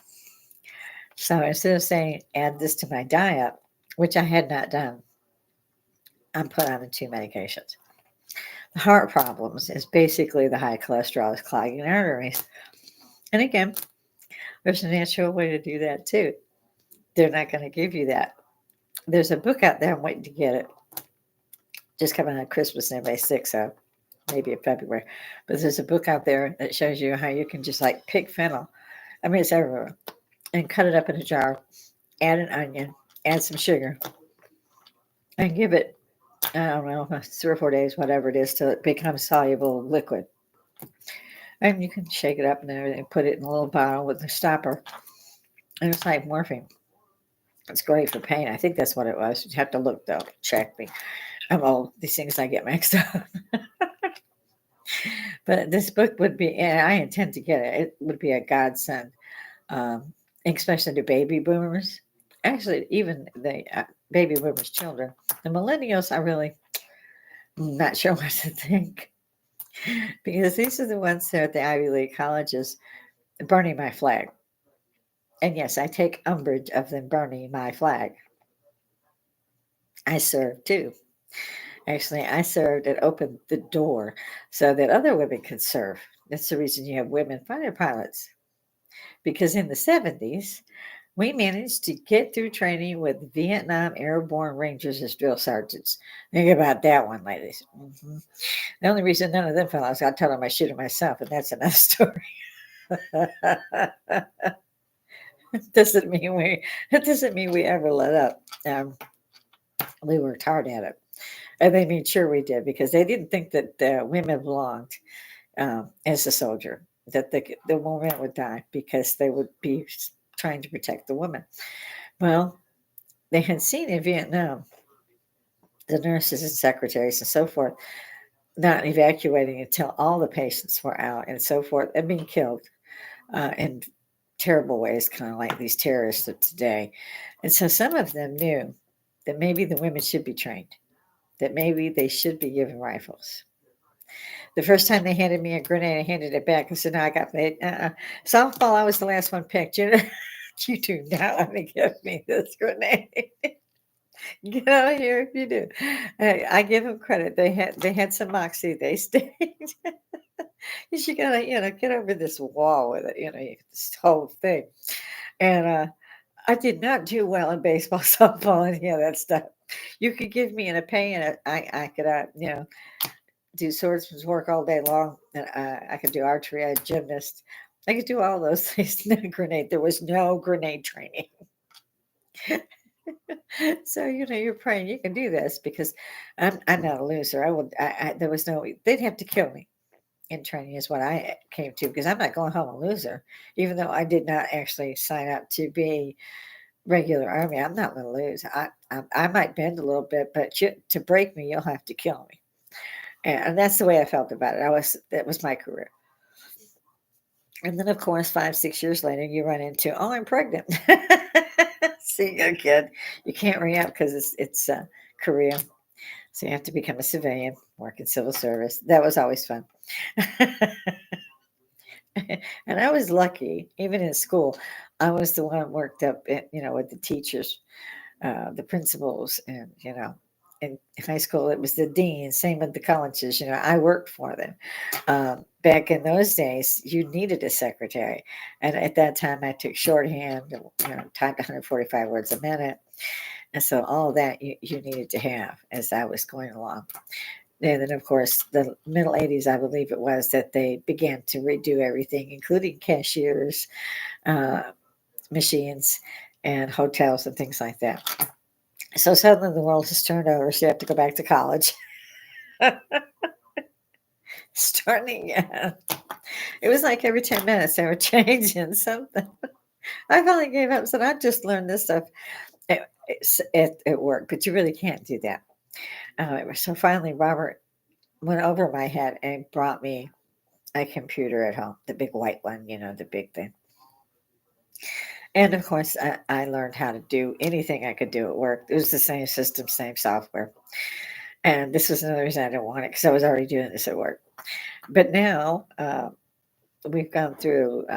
Speaker 1: So instead of saying add this to my diet, which I had not done, I'm put on the two medications. The heart problems is basically the high cholesterol is clogging arteries. And again, there's a natural way to do that too. They're not going to give you that. There's a book out there, I'm waiting to get it. Just coming on Christmas and everybody's sick, so maybe in February. But there's a book out there that shows you how you can just like pick fennel. I mean, it's everywhere. And cut it up in a jar, add an onion, add some sugar, and give it, I don't know, 3 or 4 days, whatever it is, till it becomes soluble liquid. And you can shake it up and everything, put it in a little bottle with a stopper. And it's like morphine. It's great for pain. I think that's what it was. You have to look, though. Check me. I'm old. These things I get mixed up. But this book would be, and I intend to get it, it would be a godsend, especially to baby boomers. Actually, even the baby boomers' children. The millennials, I really not sure what to think. Because these are the ones that are at the Ivy League colleges burning my flag. And yes, I take umbrage of them burning my flag. I served too. Actually, I served and opened the door so that other women could serve. That's the reason you have women fighter pilots. because in the 70s, we managed to get through training with Vietnam Airborne Rangers as drill sergeants. Think about that one, ladies. The only reason none of them fell out is I told them I shoot it myself, and that's another story. doesn't mean we it doesn't mean we ever let up. We worked hard at it, and they made sure we did because they didn't think that women belonged as a soldier. That the woman would die because they would be trying to protect the woman. Well, they had seen in Vietnam the nurses and secretaries and so forth not evacuating until all the patients were out and so forth and being killed in terrible ways, kind of like these terrorists of today. And so some of them knew that maybe the women should be trained, that maybe they should be given rifles. The first time they handed me a grenade, I handed it back and said, "No, I got paid. Softball, I was the last one picked. You do not want to give me this grenade. Get out of here if you do." I give them credit. They had some moxie. They stayed. You gotta get over this wall with it. This whole thing. And I did not do well in baseball, softball, and that stuff. You could give me in a pay, and I could do swordsman's work all day long, and I could do archery. I had gymnast. I could do all those things. No grenade. There was no grenade training. So you're praying you can do this because I'm not a loser. I would. There was no. They'd have to kill me in training is what I came to because I'm not going home a loser. Even though I did not actually sign up to be regular army, I'm not going to lose. I might bend a little bit, but to break me, you'll have to kill me. And that's the way I felt about it. That was my career. And then, of course, 5, 6 years later, you run into, oh, I'm pregnant. See, you kid, you can't re-up because it's Korea. So you have to become a civilian, work in civil service. That was always fun. And I was lucky, even in school, I was the one who worked up, with the teachers, the principals, and in high school it was the dean. Same with the colleges. I worked for them. Back in those days, you needed a secretary, and at that time, I took shorthand. Typed 145 words a minute, and so all of that you needed to have as I was going along. And then, of course, the middle 80s, I believe it was, that they began to redo everything, including cashiers, uh, machines, and hotels and things like that. So suddenly the world has turned over, so you have to go back to college. Starting again. It was like every 10 minutes they were changing something. I finally gave up and said, I just learned this stuff at work, but you really can't do that. So finally, Robert went over my head and brought me a computer at home, the big white one, the big thing. And of course, I learned how to do anything I could do at work. It was the same system, same software. And this was another reason I didn't want it because I was already doing this at work. But now we've gone through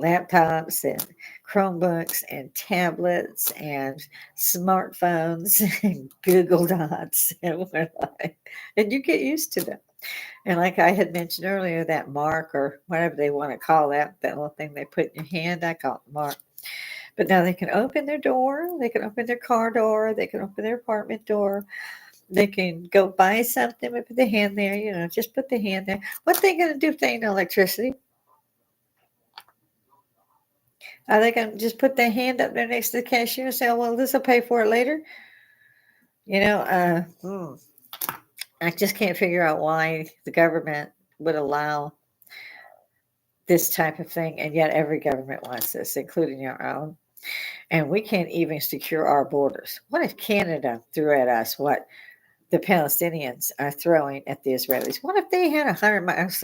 Speaker 1: laptops and Chromebooks and tablets and smartphones and Google Dots and you get used to them. And like I had mentioned earlier, that mark or whatever they want to call that little thing they put in your hand, I call it mark. But now they can open their door, they can open their car door, they can open their apartment door, they can go buy something, but put the hand there, just put the hand there. What are they going to do if they ain't no electricity? Are they going to just put their hand up there next to the cashier and say, oh, well, this will pay for it later? I just can't figure out why the government would allow this type of thing, and yet every government wants this, including our own. And we can't even secure our borders. What if Canada threw at us what the Palestinians are throwing at the Israelis? What if they had 100 miles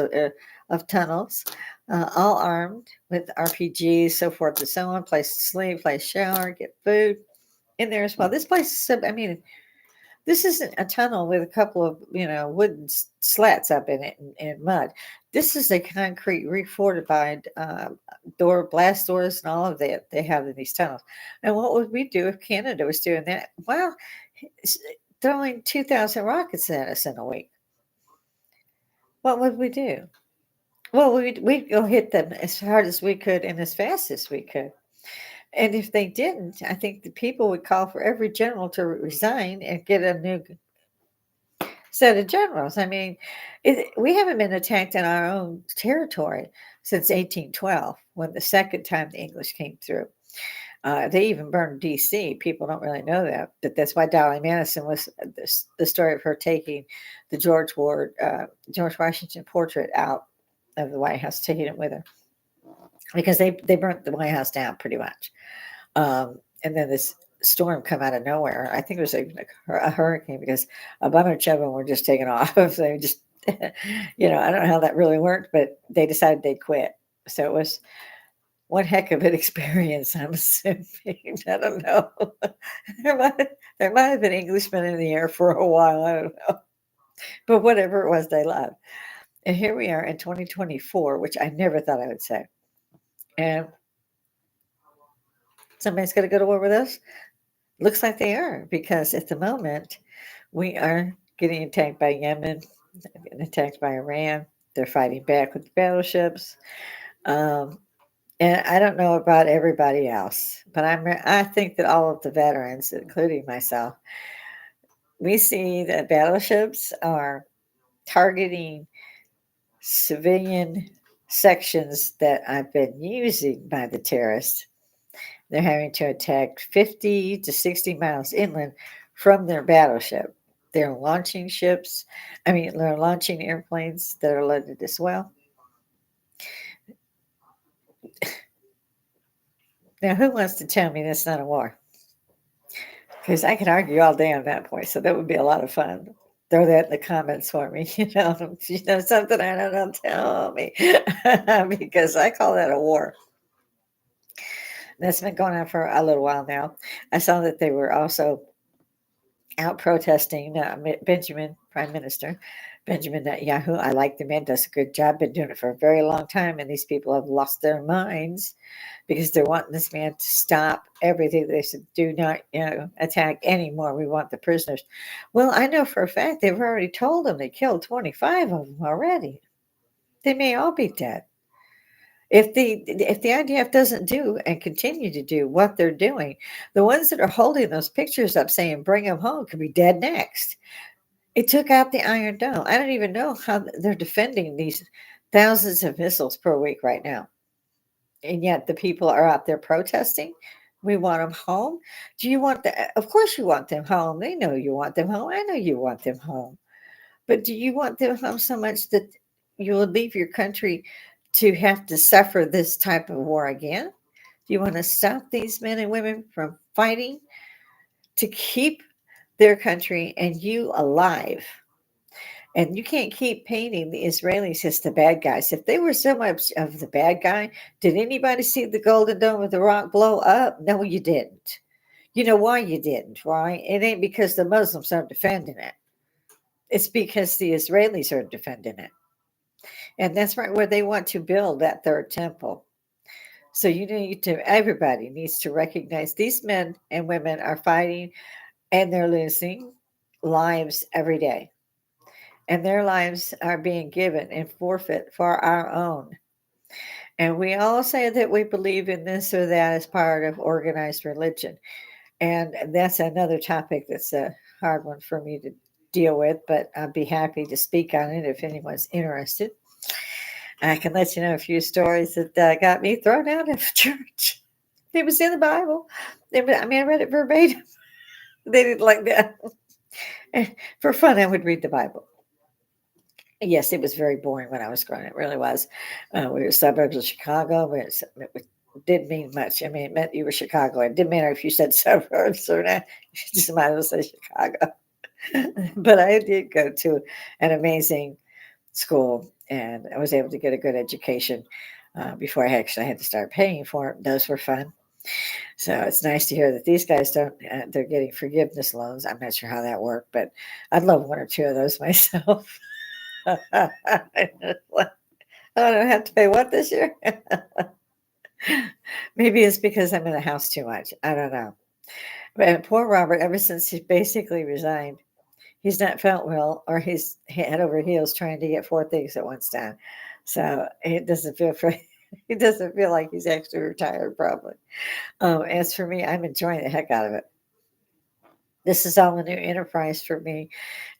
Speaker 1: of tunnels, all armed with RPGs, so forth and so on, place to sleep, place to shower, get food in there as well? This place is this isn't a tunnel with a couple of, wooden slats up in it and mud. This is a concrete, refortified blast doors, and all of that they have in these tunnels. And what would we do if Canada was doing that? Well, throwing 2,000 rockets at us in a week. What would we do? Well, we'd go hit them as hard as we could and as fast as we could. And if they didn't, I think the people would call for every general to resign and get a new set of generals. I mean, we haven't been attacked in our own territory since 1812, when the second time the English came through. They even burned D.C. People don't really know that, but that's why Dolly Madison was the story of her taking the George Washington portrait out of the White House, taking it with her, because they burnt the White House down pretty much. And then this storm come out of nowhere. I think it was a hurricane, because a bunch of them were just taken off. They just, I don't know how that really worked, but they decided they'd quit. So it was one heck of an experience, I'm assuming. I don't know. there might there might have been Englishmen in the air for a while. I don't know, but whatever it was, they loved. And here we are in 2024, which I never thought I would say. And somebody's going to go to war with us. Looks like they are, because at the moment we are getting attacked by Yemen, getting attacked by Iran. They're fighting back with battleships. Um, and I don't know about everybody else, but I think that all of the veterans, including myself, we see that battleships are targeting civilian sections that have been using by the terrorists. They're having to attack 50 to 60 miles inland from their battleship. They're launching ships. They're launching airplanes that are loaded as well. Now, who wants to tell me that's not a war? Because I can argue all day on that point, so that would be a lot of fun. Throw that in the comments for me. Something I don't know, tell me. Because I call that a war. That's been going on for a little while now. I saw that they were also out protesting Prime Minister Benjamin Netanyahu. I like the man, does a good job, been doing it for a very long time, and these people have lost their minds because they're wanting this man to stop everything. They said, do not attack anymore. We want the prisoners. Well, I know for a fact they've already told them they killed 25 of them already. They may all be dead. If the IDF doesn't do and continue to do what they're doing, the ones that are holding those pictures up saying bring them home could be dead next. It took out the Iron Dome. I don't even know how they're defending these thousands of missiles per week right now. And yet the people are out there protesting. We want them home. Do you want that? Of course you want them home. They know you want them home. I know you want them home. But do you want them home so much that you will leave your country to have to suffer this type of war again? Do you want to stop these men and women from fighting to keep their country and you alive? And you can't keep painting the Israelis as the bad guys. If they were so much of the bad guy, did anybody see the Golden Dome with the rock blow up? No, you didn't. You know why you didn't, right? It ain't because the Muslims are defending it. It's because the Israelis are defending it. And that's right where they want to build that third temple. So everybody needs to recognize these men and women are fighting and they're losing lives every day. And their lives are being given in forfeit for our own. And we all say that we believe in this or that as part of organized religion. And that's another topic that's a hard one for me to deal with, but I'd be happy to speak on it if anyone's interested. I can let you know a few stories that got me thrown out of church. It was in the Bible. I read it verbatim. They didn't like that. For fun, I would read the Bible. Yes, it was very boring when I was growing. It really was. We were suburbs of Chicago, but it didn't mean much. It meant you were Chicago. It didn't matter if you said suburbs or not. You just might as well say Chicago. But I did go to an amazing school, and I was able to get a good education before I actually had to start paying for it. Those were fun. So it's nice to hear that these guys they're getting forgiveness loans. I'm not sure how that worked, but I'd love one or two of those myself. I don't have to pay what this year? Maybe it's because I'm in the house too much. I don't know. But poor Robert, ever since he basically resigned, he's not felt well, or he's head over heels trying to get four things at one time. So it doesn't feel for he doesn't feel like he's actually retired, probably. As for me, I'm enjoying the heck out of it. This is all a new enterprise for me.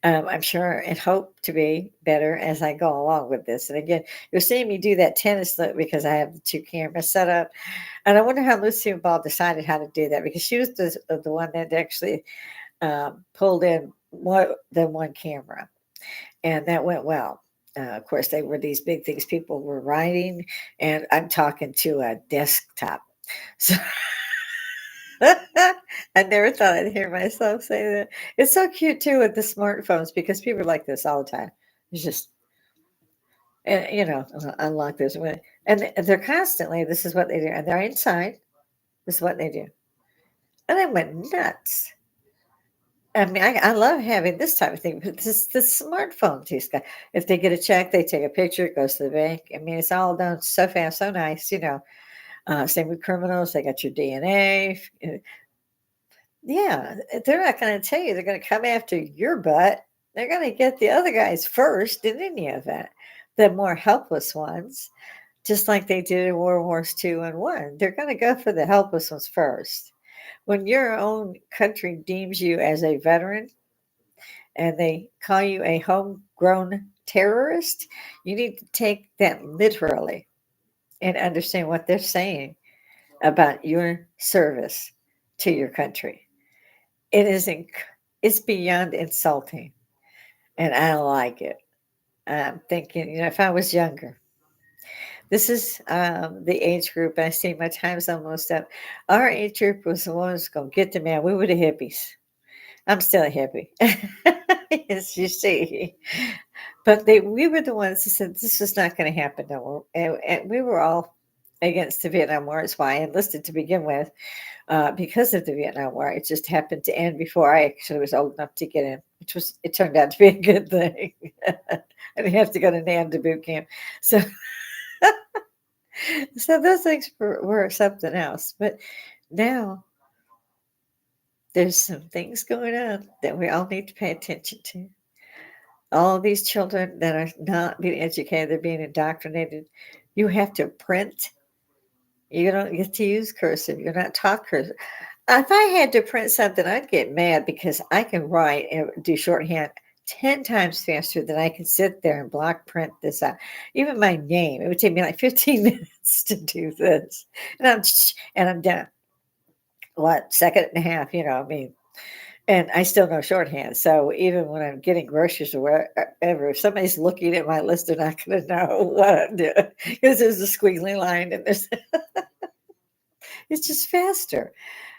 Speaker 1: I'm sure and hope to be better as I go along with this. And again, you're seeing me do that tennis look because I have the two cameras set up. And I wonder how Lucy Ball decided how to do that because she was the one that actually pulled in more than one camera. And that went well. Of course, they were these big things people were writing, and I'm talking to a desktop. So I never thought I'd hear myself say that. It's so cute too with the smartphones because people are like this all the time. It's just, unlock this way. And they're constantly, this is what they do. And they're inside, this is what they do. And I went nuts. I mean, I love having this type of thing, but this the smartphone these guys. If they get a check, they take a picture, it goes to the bank. I mean, it's all done so fast, so nice. Same with criminals, they got your DNA. Yeah, they're not going to tell you they're going to come after your butt. They're going to get the other guys first in any event. The more helpless ones, just like they did in World Wars II and One, they're going to go for the helpless ones first. When your own country deems you as a veteran and they call you a homegrown terrorist, you need to take that literally and understand what they're saying about your service to your country. It is it's beyond insulting, and I don't like it. I'm thinking, if I was younger, this is the age group. I see my time's almost up. Our age group was the ones going to get the man. We were the hippies. I'm still a hippie, as you see. But we were the ones that said this was not going to happen no more. And we were all against the Vietnam War. It's why I enlisted to begin with, because of the Vietnam War. It just happened to end before I actually was old enough to get in, it turned out to be a good thing. I didn't have to go to NAM to boot camp. So, so those things were something else. But now there's some things going on that we all need to pay attention to. All of these children that are not being educated, they're being indoctrinated. You have to print. You don't get to use cursive. You're not taught cursive. If I had to print something, I'd get mad because I can write and do shorthand 10 times faster than I can sit there and block print this out. Even my name, it would take me like 15 minutes to do this. And I'm done. What, second and a half, I mean, and I still know shorthand. So even when I'm getting groceries or wherever, if somebody's looking at my list, they're not going to know what I'm doing because there's a squiggly line and it's just faster.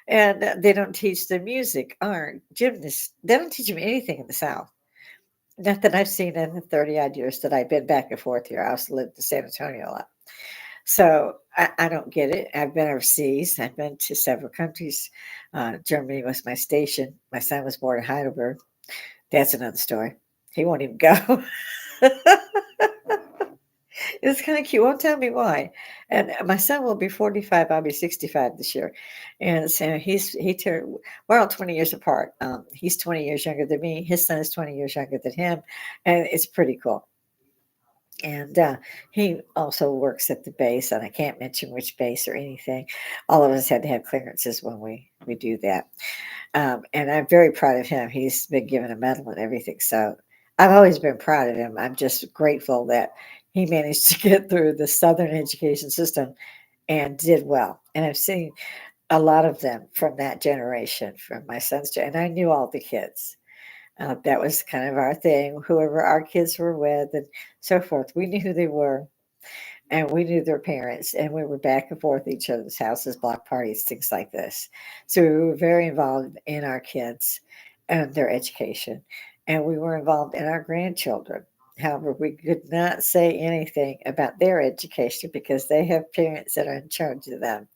Speaker 1: And they don't teach them music, art, gymnasts. They don't teach them anything in the South. Not that I've seen in the 30 odd years that I've been back and forth here. I also lived in San Antonio a lot. So I don't get it. I've been overseas. I've been to several countries. Germany was my station. My son was born in Heidelberg. That's another story. He won't even go. It's kind of cute. Won't tell me why. And my son will be 45. I'll be 65 this year. And so we're all 20 years apart. He's 20 years younger than me. His son is 20 years younger than him. And it's pretty cool. And he also works at the base, and I can't mention which base or anything. All of us had to have clearances when we do that. And I'm very proud of him. He's been given a medal and everything. So I've always been proud of him. I'm just grateful that he managed to get through the Southern education system and did well. And I've seen a lot of them from that generation, from my son's and I knew all the kids. That was kind of our thing, whoever our kids were with and so forth. We knew who they were and we knew their parents, and we were back and forth at each other's houses, block parties, things like this. So we were very involved in our kids and their education, and we were involved in our grandchildren. However, we could not say anything about their education because they have parents that are in charge of them,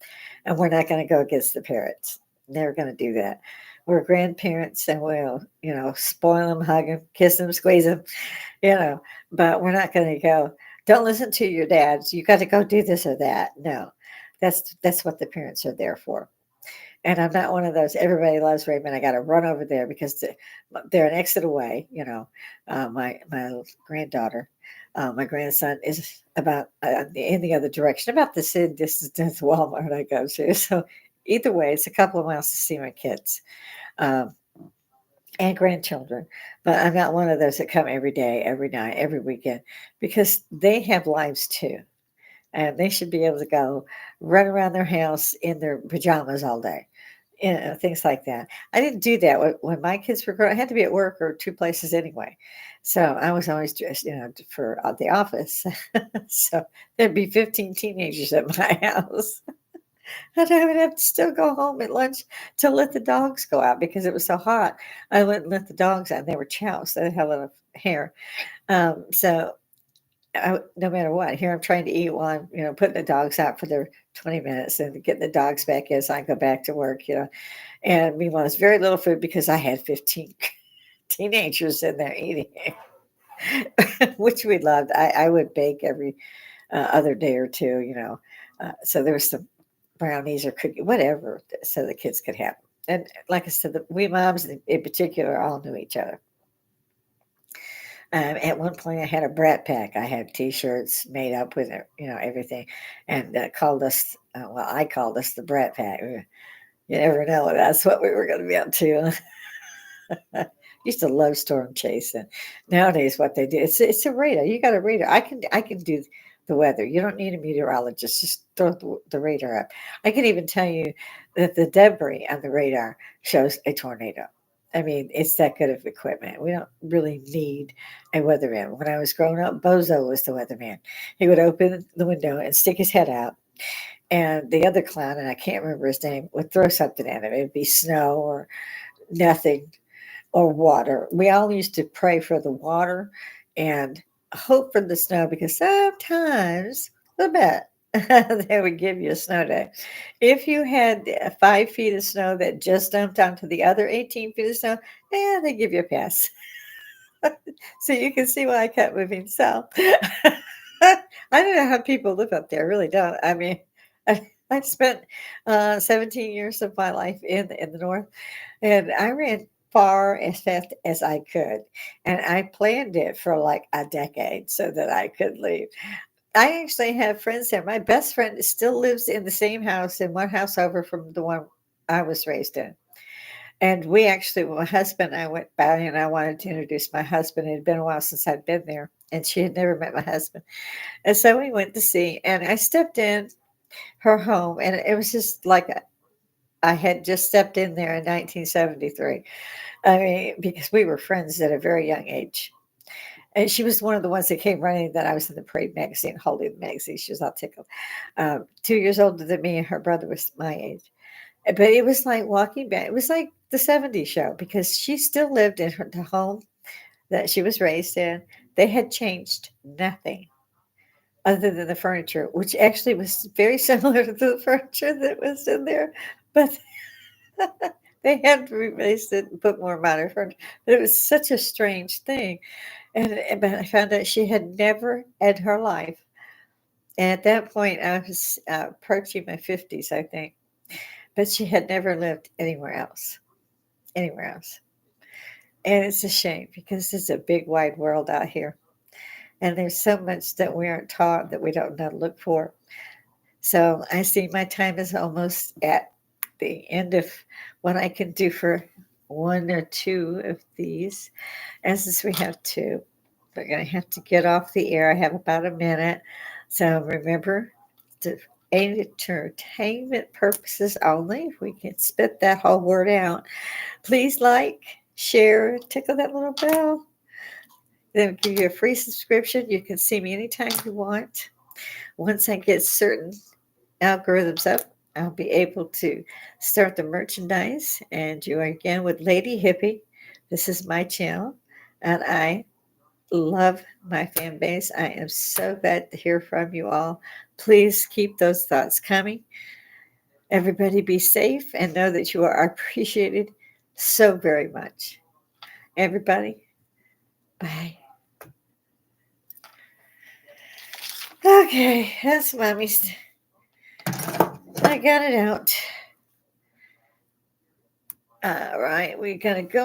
Speaker 1: and we're not going to go against the parents. Never going to do that. We're grandparents, and we'll, spoil them, hug them, kiss them, squeeze them, but we're not going to go, don't listen to your dads. You got to go do this or that. No, that's what the parents are there for. And I'm not one of those, everybody loves Raymond. I got to run over there because they're an exit away. My granddaughter, my grandson is about in the other direction, about the same distance as the Walmart I go to. So either way, it's a couple of miles to see my kids. Um, and grandchildren. But I'm not one of those that come every day, every night, every weekend because they have lives too. And they should be able to go run around their house in their pajamas all day. Things like that. I didn't do that when my kids were growing. I had to be at work or two places anyway, so I was always dressed, for the office. So there'd be 15 teenagers at my house, and I would have to still go home at lunch to let the dogs go out because it was so hot. I wouldn't let the dogs out. They were chows. They had a lot of hair. So no matter what, here I'm trying to eat while I'm, putting the dogs out for their 20 minutes and getting the dogs back as I go back to work. And meanwhile, it's very little food because I had 15 teenagers in there eating, which we loved. I would bake every other day or two, so there was some brownies or cookie, whatever, so the kids could have 'em. And like I said, we moms in particular all knew each other. At one point, I had a brat pack. I had T-shirts made up with everything, and called us. Well, I called us the brat pack. You never know. That's what we were going to be up to. Used to love storm chasing. Nowadays, what they do, it's a radar. You got a radar. I can do the weather. You don't need a meteorologist. Just throw the radar up. I can even tell you that the debris on the radar shows a tornado. I mean, it's that good of equipment. We don't really need a weatherman. When I was growing up, Bozo was the weatherman. He would open the window and stick his head out, and the other clown, and I can't remember his name, would throw something at him. It'd be snow or nothing or water. We all used to pray for the water and hope for the snow because sometimes, a bit, they would give you a snow day. If you had 5 feet of snow that just dumped onto the other 18 feet of snow, they give you a pass. So you can see why I kept moving south. I don't know how people live up there. I really don't. I mean, I spent 17 years of my life in the north, and I ran far as fast as I could, and I planned it for like a decade so that I could leave. I actually have friends there. My best friend still lives in the same house, in one house over from the one I was raised in. And we actually, my husband and I went by, and I wanted to introduce my husband. It had been a while since I'd been there, and she had never met my husband. And so we went to see, and I stepped in her home, and it was just like I had just stepped in there in 1973. I mean, because we were friends at a very young age. And she was one of the ones that came running that I was in the Parade magazine, holding the magazine. She was all tickled. 2 years older than me, and her brother was my age. But it was like walking back. It was like the '70s show because she still lived in the home that she was raised in. They had changed nothing other than the furniture, which actually was very similar to the furniture that was in there. But they had replaced it and put more modern furniture. But it was such a strange thing. But I found out she had never in her life. And at that point, I was approaching my 50s, I think. But she had never lived anywhere else. Anywhere else. And it's a shame because it's a big, wide world out here. And there's so much that we aren't taught that we don't know to look for. So I see my time is almost at the end of what I can do for one or two of these. And since we have two, we're going to have to get off the air. I have about a minute. So remember, to entertainment purposes only, if we can spit that whole word out, please like, share, tickle that little bell. Then give you a free subscription. You can see me anytime you want. Once I get certain algorithms up, I'll be able to start the merchandise. And you are again with Lady Hippy. This is my channel, and I love my fan base. I am so glad to hear from you all. Please keep those thoughts coming. Everybody be safe and know that you are appreciated so very much. Everybody, bye. Okay, that's mommy's. I got it out. All right, we're gonna go